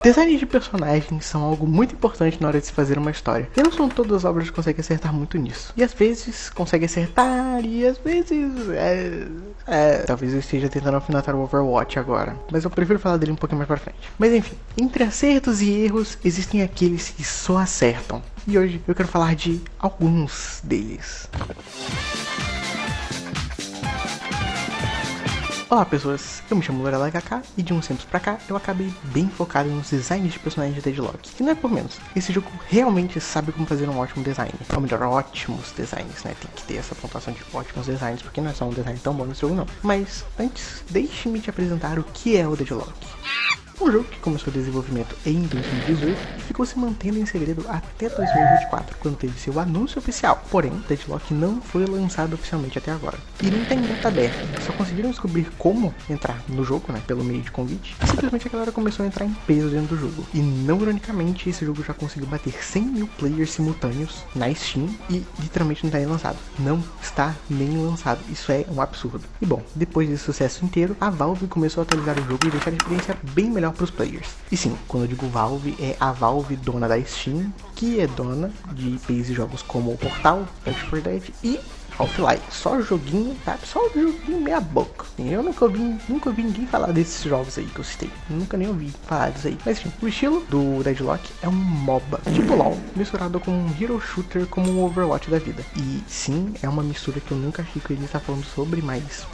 Designs de personagens são algo muito importante na hora de se fazer uma história. E não são todas as obras que conseguem acertar muito nisso. E às vezes conseguem acertar e às vezes... Talvez eu esteja tentando alfinetar o Overwatch agora. Mas eu prefiro falar dele um pouquinho mais pra frente. Mas enfim, entre acertos e erros existem aqueles que só acertam. E hoje eu quero falar de alguns deles. Olá pessoas, eu me chamo Lorela KK e de uns tempos pra cá eu acabei bem focado nos designs de personagens de Deadlock. E não é por menos, esse jogo realmente sabe como fazer um ótimo design. Ou melhor, ótimos designs, né? Tem que ter essa pontuação de ótimos designs, porque não é só um design tão bom nesse jogo não. Mas antes, deixe-me te apresentar o que é o Deadlock. Um jogo que começou o desenvolvimento em 2018 e ficou se mantendo em segredo até 2024, quando teve seu anúncio oficial. Porém, Deadlock não foi lançado oficialmente até agora. E nem tem beta aberta, só conseguiram descobrir como entrar no jogo, né, pelo meio de convite. E simplesmente a galera começou a entrar em peso dentro do jogo. E não ironicamente, esse jogo já conseguiu bater 100 mil players simultâneos na Steam e literalmente não está nem lançado. Não está nem lançado, isso é um absurdo. E bom, depois desse sucesso inteiro, a Valve começou a atualizar o jogo e deixar a experiência bem melhor para os players. E sim, quando eu digo Valve, é a Valve dona da Steam, que é dona de IPs e jogos como o Portal, Left 4 Dead e Half-Life. Só joguinho, tá? Só joguinho meia boca. Eu nunca ouvi ninguém falar desses jogos aí que eu citei. Nunca nem ouvi falar disso aí. Mas enfim, o estilo do Deadlock é um MOBA, tipo LoL, misturado com um hero shooter como um Overwatch da vida. E sim, é uma mistura que eu nunca achei que eu ia estar falando sobre, mas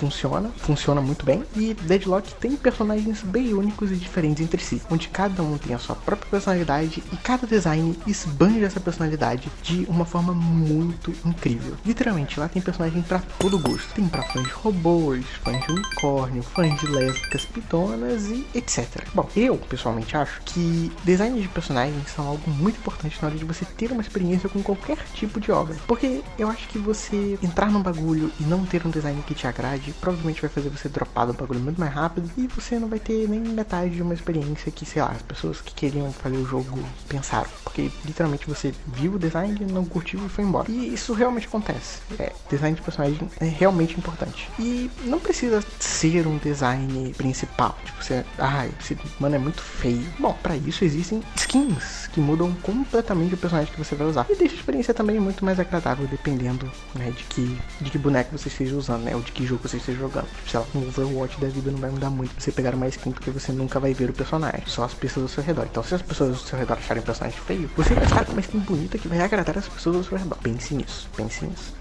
funciona muito bem. E Deadlock tem personagens bem únicos e diferentes entre si, onde cada um tem a sua própria personalidade e cada design esbanja essa personalidade de uma forma muito incrível. Literalmente, lá tem personagem pra todo gosto. Tem pra fãs de robôs, fãs de unicórnio, fãs de lésbicas pitonas e etc. Bom, eu pessoalmente acho que designs de personagens são algo muito importante na hora de você ter uma experiência com qualquer tipo de obra. Porque eu acho que você entrar num bagulho e não ter um design que te agrade, provavelmente vai fazer você dropar do bagulho muito mais rápido e você não vai ter nem metade de uma experiência que, sei lá, as pessoas que queriam fazer o jogo pensaram. Porque literalmente você viu o design, não curtiu e foi embora. E isso realmente acontece. Design de personagem é realmente importante. E não precisa ser um design principal. Tipo, esse mano é muito feio. Bom, pra isso existem skins que mudam completamente o personagem que você vai usar. E deixa a experiência também muito mais agradável, dependendo, né, de que boneco você esteja usando, né, ou de que jogo você esteja jogando. Tipo, sei lá, no Overwatch da vida não vai mudar muito você pegar uma skin, porque você nunca vai ver o personagem, só as pessoas ao seu redor. Então, se as pessoas ao seu redor acharem o personagem feio, você vai estar com uma skin bonita que vai agradar as pessoas ao seu redor. Pense nisso.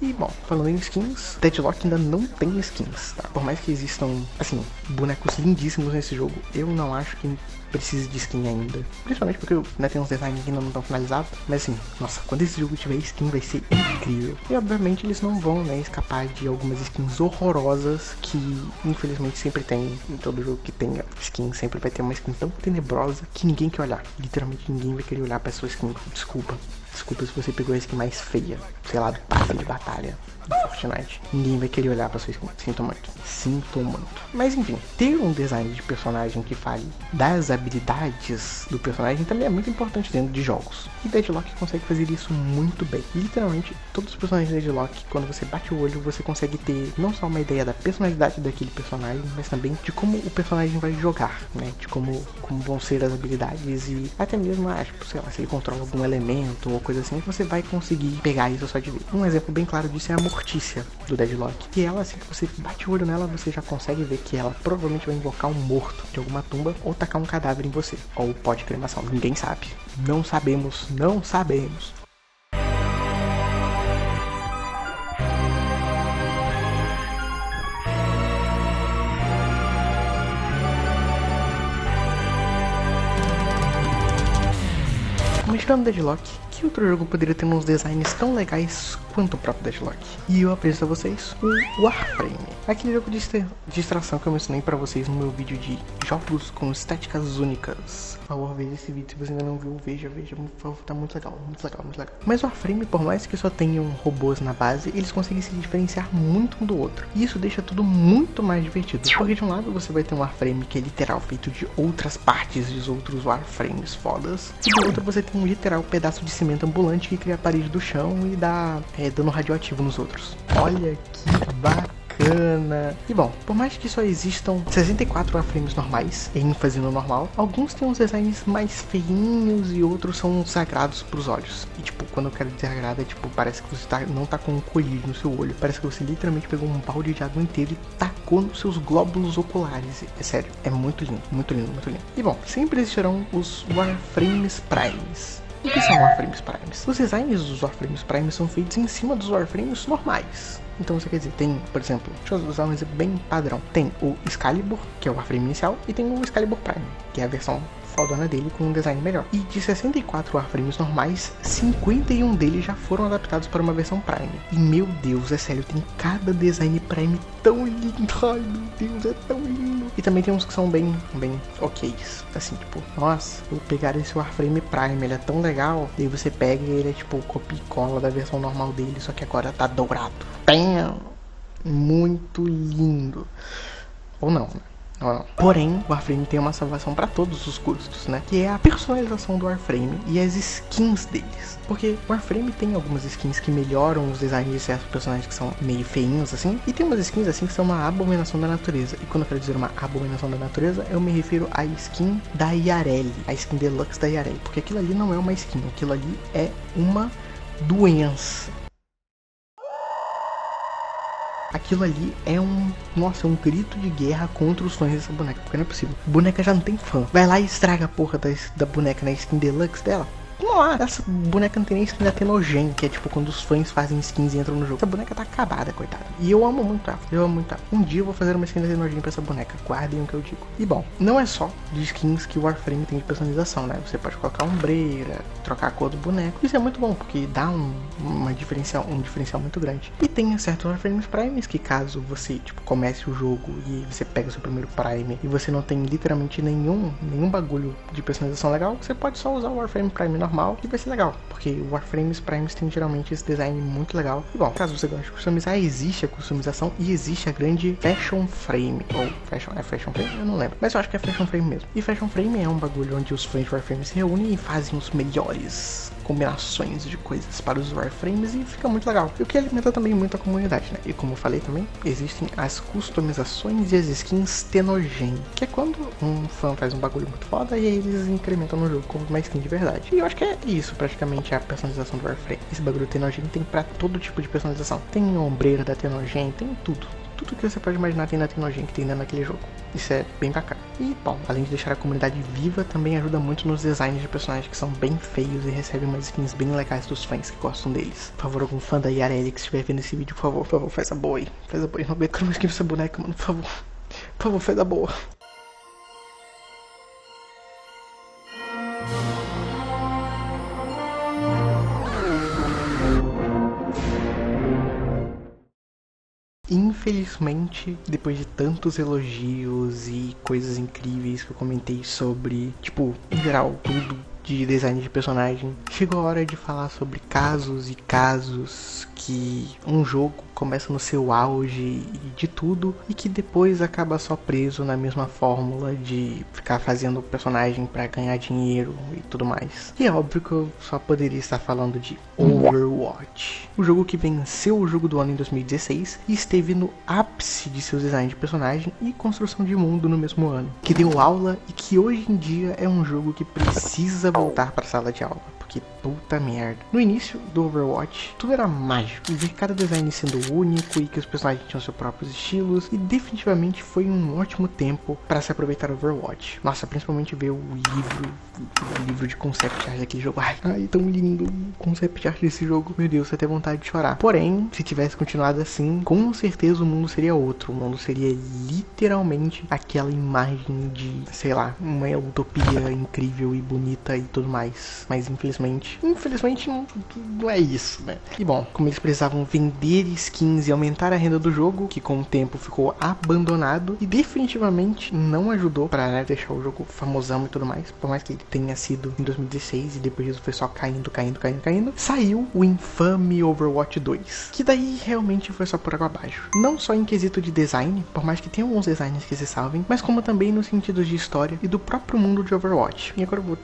E bom, falando em skins, Deadlock ainda não tem skins, tá? Por mais que existam, assim, bonecos lindíssimos nesse jogo, eu não acho que precise de skin ainda. Principalmente porque tem uns designs que ainda não estão finalizados. Mas assim, nossa, quando esse jogo tiver skin vai ser incrível. E obviamente eles não vão, né, escapar de algumas skins horrorosas que infelizmente sempre tem. Em todo jogo que tem skin, sempre vai ter uma skin tão tenebrosa que ninguém quer olhar. Literalmente ninguém vai querer olhar pra sua skin. Desculpa se você pegou a skin mais feia, sei lá, do passe de batalha do Fortnite. Ninguém vai querer olhar pra sua skin. Sinto muito. Mas enfim, ter um design de personagem que fale das habilidades do personagem também é muito importante dentro de jogos. E Deadlock consegue fazer isso muito bem. Literalmente, todos os personagens de Deadlock, quando você bate o olho, você consegue ter não só uma ideia da personalidade daquele personagem, mas também de como o personagem vai jogar, né? De como vão ser as habilidades e até mesmo, tipo, sei lá, se ele controla algum elemento ou coisa assim, você vai conseguir pegar isso só de ver. Um exemplo bem claro disso é a Mortícia do Deadlock. Que ela, assim que você bate o olho nela, você já consegue ver que ela provavelmente vai invocar um morto de alguma tumba ou tacar um cadáver em você. Ou pó de cremação. Ninguém sabe. Não sabemos. Mas tirando Deadlock, que outro jogo poderia ter uns designs tão legais quanto o próprio Deadlock? E eu apresento a vocês o Warframe, aquele jogo de distração que eu mencionei pra vocês no meu vídeo de jogos com estéticas únicas. Por favor, veja esse vídeo, se você ainda não viu, veja, por favor, tá muito legal. Mas o Warframe, por mais que só tenham robôs na base, eles conseguem se diferenciar muito um do outro. E isso deixa tudo muito mais divertido, porque de um lado você vai ter um Warframe que é literal feito de outras partes de outros Warframes fodas, e do outro você tem um literal pedaço de cimento ambulante que cria a parede do chão e dá dano radioativo nos outros. Olha que bacana! bacana. E bom, por mais que só existam 64 warframes normais, ênfase no normal, alguns têm uns designs mais feinhos e outros são sagrados pros olhos. E tipo, quando eu quero dizer sagrado, é tipo, parece que você não tá com um colírio no seu olho. Parece que você literalmente pegou um balde de água inteiro e tacou nos seus glóbulos oculares. É sério, é muito lindo, muito lindo, muito lindo. E bom, sempre existirão os Warframes Primes. O que são Warframes Primes? Os designs dos Warframes Primes são feitos em cima dos Warframes normais. Então você quer dizer, tem, por exemplo, deixa eu usar um exemplo bem padrão. Tem o Excalibur, que é o Warframe inicial, e tem o Excalibur Prime, que é a versão fodona dele com um design melhor. E de 64 Warframes normais, 51 deles já foram adaptados para uma versão Prime. E meu Deus, é sério, tem cada design Prime tão lindo. Ai meu Deus, é tão lindo. E também tem uns que são bem ok's. Assim, tipo, nossa, vou pegar esse Warframe Prime, ele é tão legal. E aí você pega e ele é tipo copia e cola da versão normal dele, só que agora tá dourado. Bam! Muito lindo. Ou não, né? Não. Porém, o Warframe tem uma salvação para todos os custos, né? Que é a personalização do Warframe e as skins deles. Porque o Warframe tem algumas skins que melhoram os designs de certos personagens que são meio feinhos, assim. E tem umas skins, assim, que são uma abominação da natureza. E quando eu quero dizer uma abominação da natureza, eu me refiro à skin da Yareli. A skin deluxe da Yareli. Porque aquilo ali não é uma skin, aquilo ali é uma doença. Aquilo ali é um grito de guerra contra os fãs dessa boneca, porque não é possível. A boneca já não tem fã. Vai lá e estraga a porra da boneca na skin deluxe dela. Vamos lá, essa boneca não tem nem skin da Tenogen, que é tipo quando os fãs fazem skins e entram no jogo. Essa boneca tá acabada, coitada. E eu amo muito ela, Um dia eu vou fazer uma skin da Tenogen pra essa boneca, guardem o que eu digo. E bom, não é só de skins que o Warframe tem de personalização, né? Você pode colocar ombreira, trocar a cor do boneco. Isso é muito bom, porque dá um diferencial muito grande. E tem certos Warframes Primes que caso você, tipo, comece o jogo e você pega o seu primeiro Prime e você não tem literalmente nenhum bagulho de personalização legal, você pode só usar o Warframe Prime normal e vai ser legal, porque o Warframes Primes tem geralmente esse design muito legal. E bom, caso você goste de customizar, existe a customização e existe a grande Fashion Frame, ou Fashion Frame? Eu não lembro, mas eu acho que é Fashion Frame mesmo. E Fashion Frame é um bagulho onde os fãs de Warframe se reúnem e fazem os melhores combinações de coisas para os Warframes e fica muito legal. E o que alimenta também muito a comunidade, né? E como eu falei também, existem as customizações e as skins Tenogen, que é quando um fã faz um bagulho muito foda e aí eles incrementam no jogo como uma skin de verdade. E eu acho que é isso praticamente a personalização do Warframe. Esse bagulho Tenogen tem pra todo tipo de personalização. Tem ombreira da Tenogen, tem tudo. Tudo que você pode imaginar tem na Tenogen que tem dentro daquele jogo. Isso é bem bacana. E, bom, além de deixar a comunidade viva, também ajuda muito nos designs de personagens que são bem feios e recebem umas skins bem legais dos fãs que gostam deles. Por favor, algum fã da Yareli que estiver vendo esse vídeo, por favor, faz a boa aí. Faz a boa aí. Não aguento mais skin dessa boneca, mano. Por favor, faz a boa. Infelizmente, depois de tantos elogios e coisas incríveis que eu comentei sobre, tipo, em geral, tudo de design de personagem, chegou a hora de falar sobre casos e casos que um jogo começa no seu auge de tudo e que depois acaba só preso na mesma fórmula de ficar fazendo personagem pra ganhar dinheiro e tudo mais. E é óbvio que eu só poderia estar falando de Overwatch, o jogo que venceu o jogo do ano em 2016 e esteve no ápice de seu design de personagem e construção de mundo no mesmo ano, que deu aula e que hoje em dia é um jogo que precisa voltar para a sala de aula. Que puta merda. No início do Overwatch, tudo era mágico. E ver cada design sendo único e que os personagens tinham seus próprios estilos. E definitivamente foi um ótimo tempo para se aproveitar do Overwatch. Nossa, principalmente ver o livro de concept art daquele jogo. Ai, tão lindo o concept art desse jogo. Meu Deus, você tem vontade de chorar. Porém, se tivesse continuado assim, com certeza o mundo seria outro. O mundo seria literalmente aquela imagem de, sei lá, uma utopia incrível e bonita e tudo mais. Mas infelizmente não é isso, né? E bom, como eles precisavam vender skins e aumentar a renda do jogo, que com o tempo ficou abandonado e definitivamente não ajudou para deixar o jogo famosão e tudo mais, por mais que ele tenha sido desenvolvido em 2016 e depois disso foi só caindo, saiu o infame Overwatch 2, que daí realmente foi só por água abaixo. Não só em quesito de design, por mais que tenha alguns designs que se salvem, mas como também no sentido de história e do próprio mundo de Overwatch. E agora eu vou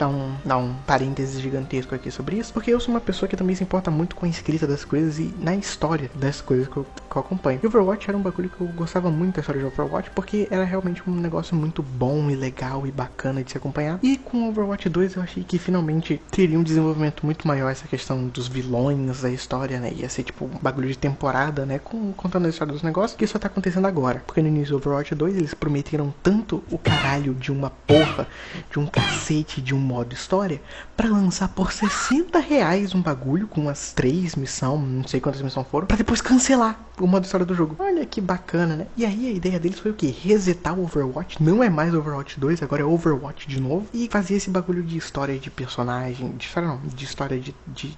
dar um parênteses gigantesco aqui sobre isso, porque eu sou uma pessoa que também se importa muito com a escrita das coisas e na história das coisas que eu acompanho. E Overwatch era um bagulho que eu gostava muito da história de Overwatch, porque era realmente um negócio muito bom e legal e bacana de se acompanhar. E com Overwatch 2 eu achei que finalmente teria um desenvolvimento muito maior essa questão dos vilões da história, né? Ia ser tipo um bagulho de temporada, né? Contando a história dos negócios, que isso tá acontecendo agora. Porque no início do Overwatch 2 eles prometeram tanto o caralho de uma porra, de um cacete, de um modo história, pra lançar por R$60 um bagulho com umas 3 missões, não sei quantas missões foram, pra depois cancelar o modo história do jogo. Olha que bacana, né? E aí a ideia deles foi o quê? Resetar o Overwatch. Não é mais Overwatch 2, agora é Overwatch de novo. E fazer esse bagulho de história de personagem, de história não, de história de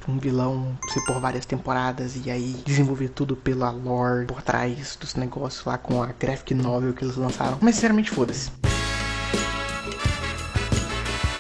um vilão ser por várias temporadas e aí desenvolver tudo pela lore por trás dos negócios lá com a graphic novel que eles lançaram. Mas sinceramente foda-se.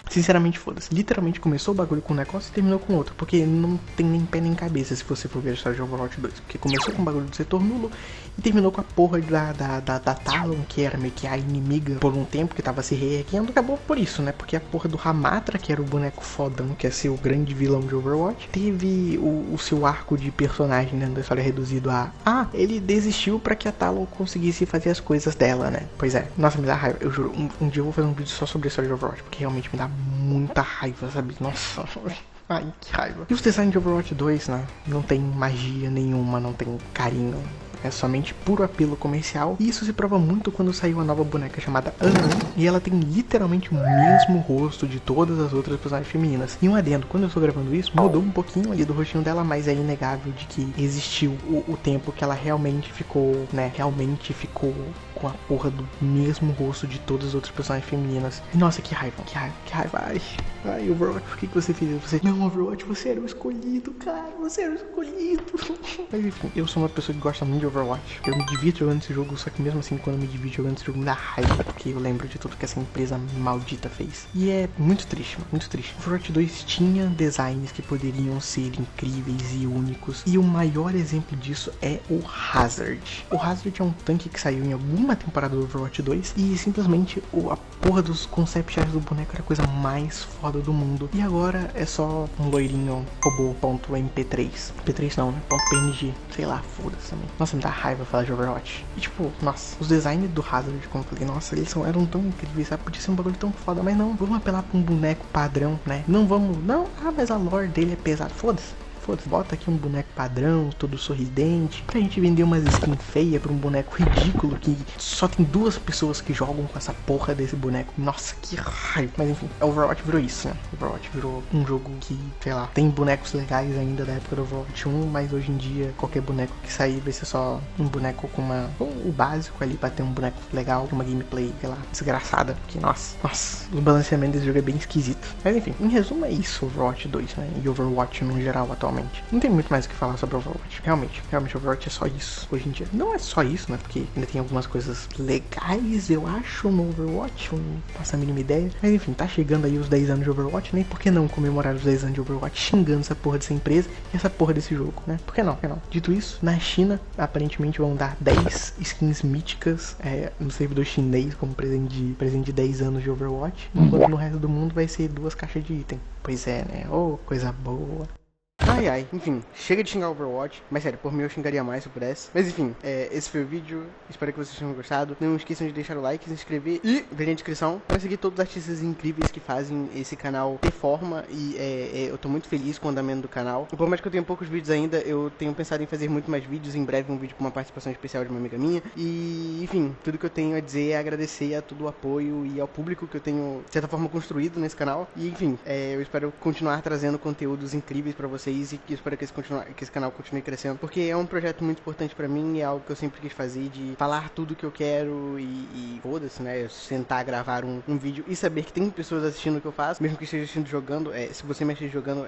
Sinceramente, foda-se. Literalmente começou o bagulho com um negócio e terminou com outro. Porque não tem nem pé nem cabeça se você for ver a história de Overwatch 2. Porque começou com o bagulho do setor nulo e terminou com a porra da Talon, que era meio que a inimiga por um tempo, que tava se reerguendo. Acabou por isso, né? Porque a porra do Ramatra, que era o boneco fodão, que ia ser o grande vilão de Overwatch, teve o seu arco de personagem dentro da história reduzido a... ele desistiu pra que a Talon conseguisse fazer as coisas dela, né? Pois é. Nossa, me dá raiva. Eu juro, um dia eu vou fazer um vídeo só sobre a história de Overwatch, porque realmente me dá muita raiva, sabe? Nossa, ai, que raiva. E os designs de Overwatch 2, né? Não tem magia nenhuma, não tem carinho. É somente puro apelo comercial. E isso se prova muito quando saiu a nova boneca chamada Ana. E ela tem literalmente o mesmo rosto de todas as outras personagens femininas. E um adendo, quando eu estou gravando isso, mudou um pouquinho ali do rostinho dela, mas é inegável de que existiu o tempo que ela realmente ficou, né? Realmente ficou com a porra do mesmo rosto de todas as outras personagens femininas. E nossa, que raiva, que raiva, que raiva. Ai, Overwatch, por que você fez isso? Não, Overwatch, você era o escolhido, cara. Você era o escolhido. Mas enfim, eu sou uma pessoa que gosta muito de Overwatch. Eu me divirto jogando esse jogo, só que mesmo assim, quando eu me divirto jogando esse jogo, me dá raiva, porque eu lembro de tudo que essa empresa maldita fez. E é muito triste, mano, muito triste. Overwatch 2 tinha designs que poderiam ser incríveis e únicos. E o maior exemplo disso é o Hazard. O Hazard é um tanque que saiu em alguma temporada do Overwatch 2 e simplesmente a porra dos concept arts do boneco era a coisa mais foda do mundo. E agora é só um loirinho robô.mp3. MP3 não, né? .png. Sei lá, foda-se também. Nossa, me dá raiva falar de Overwatch. E tipo, nossa, os designs do Hazard, como eu falei, nossa, eles eram tão incríveis, sabe? Podia ser um bagulho tão foda, mas não, vamos apelar pra um boneco padrão, né? Não vamos, não, mas a lore dele é pesada, foda-se. Foda-se, bota aqui um boneco padrão, todo sorridente, pra gente vender umas skins feias pra um boneco ridículo que só tem 2 pessoas que jogam com essa porra desse boneco. Nossa, que raiva. Mas enfim, Overwatch virou isso, né? Overwatch virou um jogo que, sei lá, tem bonecos legais ainda da época do Overwatch 1, mas hoje em dia qualquer boneco que sair vai ser só um boneco com o básico ali pra ter um boneco legal, uma gameplay, sei lá, desgraçada. Porque, nossa, o balanceamento desse jogo é bem esquisito. Mas enfim, em resumo é isso, Overwatch 2, né? E Overwatch no geral atualmente. Não tem muito mais o que falar sobre Overwatch. Realmente, Overwatch é só isso hoje em dia. Não é só isso, né? Porque ainda tem algumas coisas legais, eu acho, no Overwatch. Eu não faço a mínima ideia. Mas enfim, tá chegando aí os 10 anos de Overwatch, né? Por que não comemorar os 10 anos de Overwatch xingando essa porra dessa empresa e essa porra desse jogo, né? Por que não? Dito isso, na China, aparentemente vão dar 10 skins míticas no servidor chinês como presente de 10 anos de Overwatch. Enquanto no resto do mundo vai ser 2 caixas de item. Pois é, né? Oh, coisa boa. Ai, enfim, chega de xingar Overwatch. Mas sério, por mim eu xingaria mais se eu pudesse. Mas enfim, esse foi o vídeo. Espero que vocês tenham gostado. Não esqueçam de deixar o like, se inscrever e ver na descrição pra seguir todos os artistas incríveis que fazem esse canal ter forma. E eu tô muito feliz com o andamento do canal. E por mais que eu tenha poucos vídeos ainda, eu tenho pensado em fazer muito mais vídeos. Em breve um vídeo com uma participação especial de uma amiga minha. E enfim, tudo que eu tenho a dizer é agradecer a todo o apoio e ao público que eu tenho, de certa forma, construído nesse canal. E enfim, eu espero continuar trazendo conteúdos incríveis pra vocês. E que espero que esse canal continue crescendo, porque é um projeto muito importante pra mim, é algo que eu sempre quis fazer, de falar tudo que eu quero e foda-se, né, sentar, gravar um vídeo e saber que tem pessoas assistindo o que eu faço, mesmo que esteja assistindo jogando, se você me assiste jogando,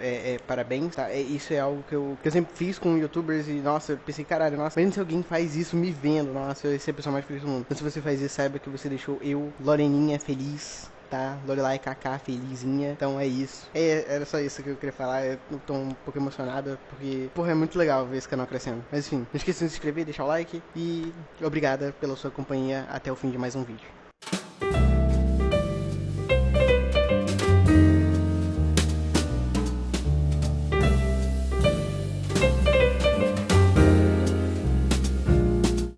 parabéns, tá? Isso é algo que eu sempre fiz com youtubers e, nossa, eu pensei, caralho, nossa, mesmo se alguém faz isso me vendo, nossa, eu ia ser a pessoa mais feliz do mundo. Então se você faz isso, saiba que você deixou eu, Loreninha, feliz. tá? Lorelai KK felizinha, então é isso. Era só isso que eu queria falar, eu tô um pouco emocionado, porque, porra, é muito legal ver esse canal crescendo. Mas enfim, não esqueça de se inscrever, deixar o like, e obrigada pela sua companhia até o fim de mais um vídeo.